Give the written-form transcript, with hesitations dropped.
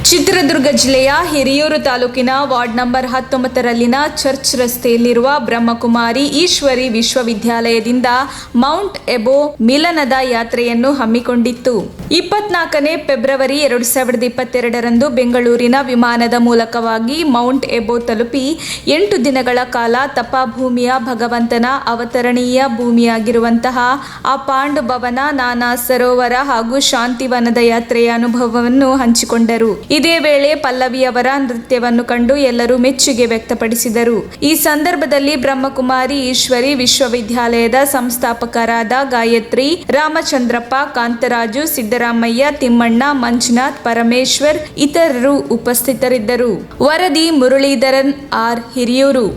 ಚಿತ್ರದುರ್ಗ ಜಿಲ್ಲೆಯ ಹಿರಿಯೂರು ತಾಲೂಕಿನ ward number 19ರಲ್ಲಿನ church ರಸ್ತೆಯಲ್ಲಿರುವ ಬ್ರಹ್ಮಕುಮಾರಿ ಈಶ್ವರಿ ವಿಶ್ವವಿದ್ಯಾಲಯದಿಂದ ಮೌಂಟ್ ಎಬೋ ಮಿಲನದ ಯಾತ್ರೆಯನ್ನು ಹಮ್ಮಿಕೊಂಡಿತ್ತು. 24ನೇ ಫೆಬ್ರವರಿ 2022ರಂದು ಬೆಂಗಳೂರಿನ ವಿಮಾನದ ಮೂಲಕವಾಗಿ ಮೌಂಟ್ ಎಬೋ ತಲುಪಿ 8 ದಿನಗಳ ಕಾಲ ತಪಭೂಮಿಯ ಭಗವಂತನ ಅವತರಣೀಯ ಭೂಮಿಯಾಗಿರುವಂತಹ ಆ ಪಾಂಡುಭವನ, ನಾನಾ ಸರೋವರ ಹಾಗೂ ಶಾಂತಿವನದ ಯಾತ್ರೆಯ ಅನುಭವವನ್ನು ಹಂಚಿಕೊಂಡರು. ಇದೇ ವೇಳೆ ಪಲ್ಲವಿಯವರ ನೃತ್ಯವನ್ನು ಕಂಡು ಎಲ್ಲರೂ ಮೆಚ್ಚುಗೆ ವ್ಯಕ್ತಪಡಿಸಿದರು. ಈ ಸಂದರ್ಭದಲ್ಲಿ ಬ್ರಹ್ಮಕುಮಾರಿ ಈಶ್ವರಿ ವಿಶ್ವವಿದ್ಯಾಲಯದ ಸಂಸ್ಥಾಪಕರಾದ ಗಾಯತ್ರಿ, ರಾಮಚಂದ್ರಪ್ಪ, ಕಾಂತರಾಜು, ಸಿದ್ದರಾಮಯ್ಯ, ತಿಮ್ಮಣ್ಣ, ಮಂಜುನಾಥ್, ಪರಮೇಶ್ವರ್ ಇತರರು ಉಪಸ್ಥಿತರಿದ್ದರು. ವರದಿ ಮುರಳೀಧರನ್, ಆರ್, ಹಿರಿಯೂರು.